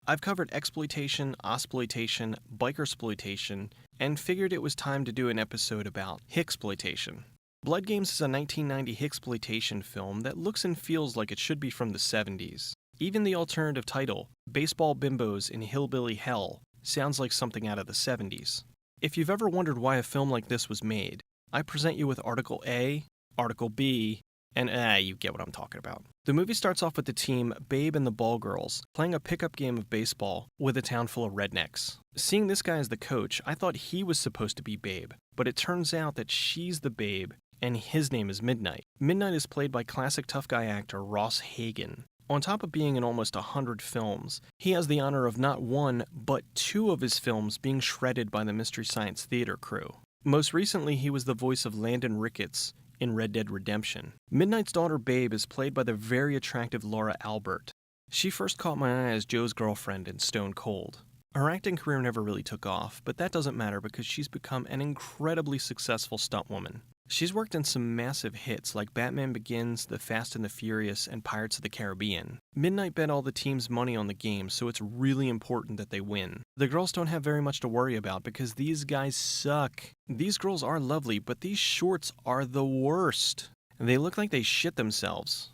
I've covered exploitation, ossploitation, bikersploitation, and figured it was time to do an episode about Hixploitation. Blood Games is a 1990 Hixploitation film that looks and feels like it should be from the 70s. Even the alternative title, Baseball Bimbos in Hillbilly Hell, sounds like something out of the 70s. If you've ever wondered why a film like this was made, I present you with Article A, Article B, and you get what I'm talking about. The movie starts off with the team Babe and the Ball Girls playing a pickup game of baseball with a town full of rednecks. Seeing this guy as the coach, I thought he was supposed to be Babe, but it turns out that she's the Babe and his name is Midnight. Midnight is played by classic tough guy actor Ross Hagen. On top of being in almost 100 films, he has the honor of not one, but 2 of his films being shredded by the Mystery Science Theater crew. Most recently, he was the voice of Landon Ricketts in Red Dead Redemption. Midnight's daughter Babe is played by the very attractive Laura Albert. She first caught my eye as Joe's girlfriend in Stone Cold. Her acting career never really took off, but that doesn't matter because she's become an incredibly successful stuntwoman. She's worked in some massive hits like Batman Begins, The Fast and the Furious, and Pirates of the Caribbean. Midnight bet all the team's money on the game, so it's really important that they win. The girls don't have very much to worry about because these guys suck. These girls are lovely, but these shorts are the worst. They look like they shit themselves.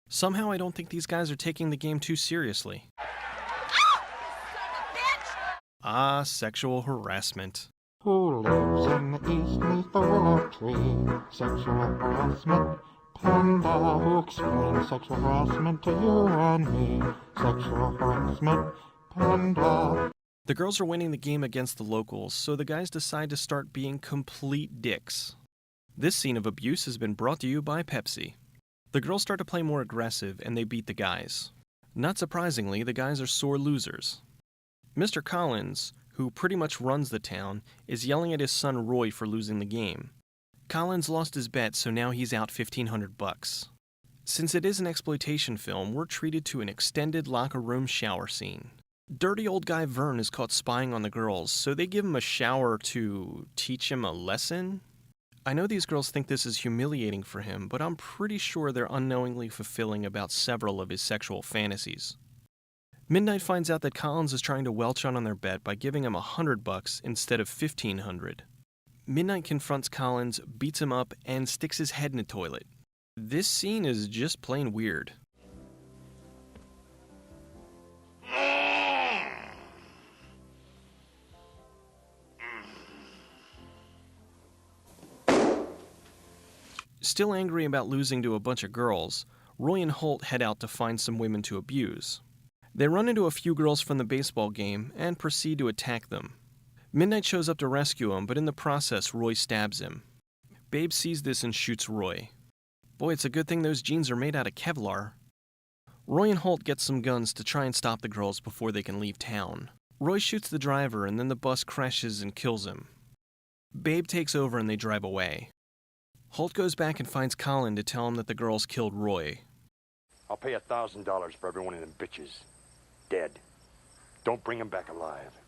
Somehow I don't think these guys are taking the game too seriously. Sexual harassment. Who lives in the east neath the willow tree? Sexual harassment. Panda, who explains sexual harassment to you and me? Sexual harassment. Panda. The girls are winning the game against the locals, so the guys decide to start being complete dicks. This scene of abuse has been brought to you by Pepsi. The girls start to play more aggressive, and they beat the guys. Not surprisingly, the guys are sore losers. Mr. Collins, who pretty much runs the town, is yelling at his son Roy for losing the game. Collins lost his bet, so now he's out $1,500. Since it is an exploitation film, we're treated to an extended locker room shower scene. Dirty old guy Vern is caught spying on the girls, so they give him a shower to teach him a lesson? I know these girls think this is humiliating for him, but I'm pretty sure they're unknowingly fulfilling about several of his sexual fantasies. Midnight finds out that Collins is trying to welch on their bet by giving him $100 instead of $1,500. Midnight confronts Collins, beats him up, and sticks his head in a toilet. This scene is just plain weird. Still angry about losing to a bunch of girls, Roy and Holt head out to find some women to abuse. They run into a few girls from the baseball game and proceed to attack them. Midnight shows up to rescue him, but in the process, Roy stabs him. Babe sees this and shoots Roy. Boy, it's a good thing those jeans are made out of Kevlar. Roy and Holt get some guns to try and stop the girls before they can leave town. Roy shoots the driver and then the bus crashes and kills him. Babe takes over and they drive away. Holt goes back and finds Colin to tell him that the girls killed Roy. I'll pay $1,000 for every one of them bitches. Dead. Don't bring him back alive.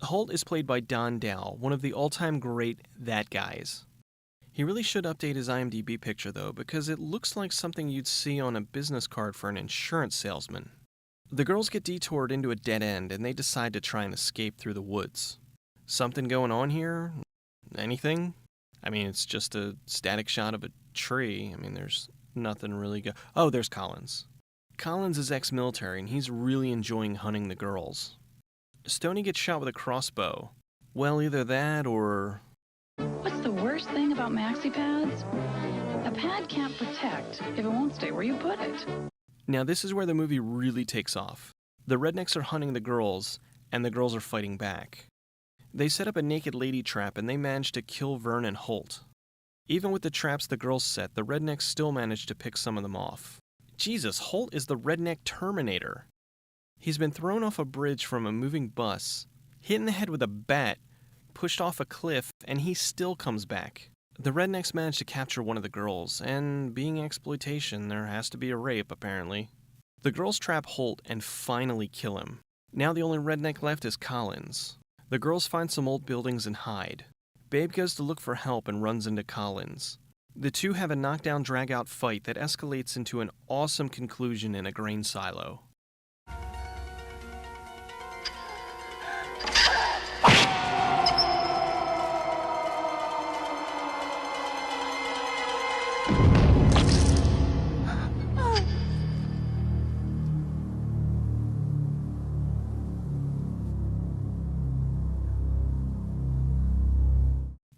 Holt is played by Don Dow, one of the all-time great that guys. He really should update his IMDb picture though, because it looks like something you'd see on a business card for an insurance salesman. The girls get detoured into a dead end and they decide to try and escape through the woods. Something going on here? Anything? I mean, it's just a static shot of a tree. I mean, there's nothing really Oh, there's Collins. Collins is ex-military and he's really enjoying hunting the girls. Stoney gets shot with a crossbow. Well, either that or... What's the worst thing about maxi pads? A pad can't protect if it won't stay where you put it. Now this is where the movie really takes off. The rednecks are hunting the girls, and the girls are fighting back. They set up a naked lady trap and they manage to kill Vern and Holt. Even with the traps the girls set, the rednecks still manage to pick some of them off. Jesus, Holt is the redneck Terminator. He's been thrown off a bridge from a moving bus, hit in the head with a bat, pushed off a cliff, and he still comes back. The rednecks manage to capture one of the girls, and being exploitation, there has to be a rape, apparently. The girls trap Holt and finally kill him. Now the only redneck left is Collins. The girls find some old buildings and hide. Babe goes to look for help and runs into Collins. The two have a knockdown drag-out fight that escalates into an awesome conclusion in a grain silo.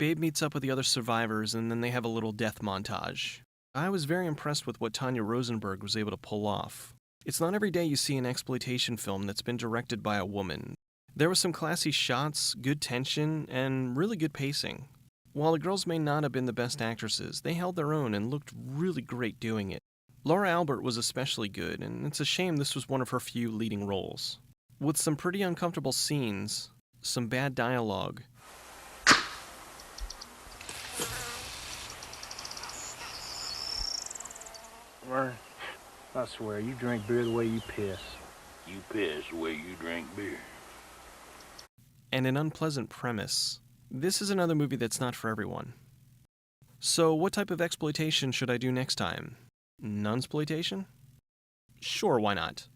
Babe meets up with the other survivors, and then they have a little death montage. I was very impressed with what Tanya Rosenberg was able to pull off. It's not every day you see an exploitation film that's been directed by a woman. There were some classy shots, good tension, and really good pacing. While the girls may not have been the best actresses, they held their own and looked really great doing it. Laura Albert was especially good, and it's a shame this was one of her few leading roles. With some pretty uncomfortable scenes, some bad dialogue, Vern, I swear, you drink beer the way you piss. You piss the way you drink beer. and an unpleasant premise, this is another movie that's not for everyone. So what type of exploitation should I do next time? Nunsploitation? Sure, why not?